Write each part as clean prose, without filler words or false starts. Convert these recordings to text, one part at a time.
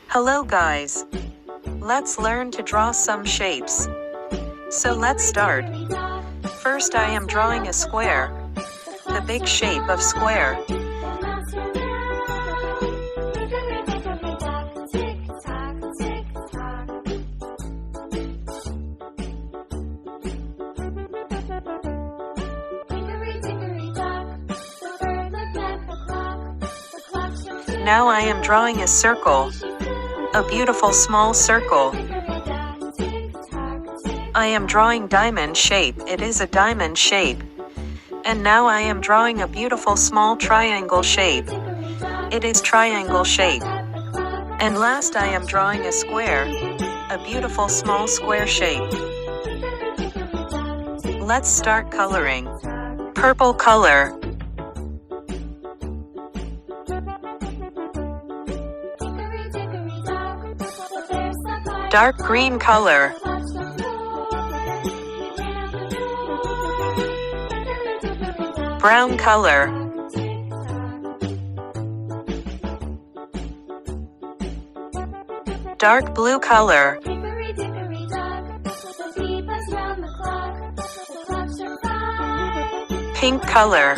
Hello guys. Let's learn to draw some shapes. So let's start. First I am drawing a square. The big shape of square. Now I am drawing a circle. A beautiful small circle. I am drawing diamond shape. It is a diamond shape. And now I am drawing a beautiful small triangle shape. It is triangle shape. And last I am drawing a square. A beautiful small square shape. Let's start coloring. Purple color. Dark green color. Brown color. Dark blue color. Pink color.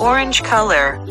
Orange color.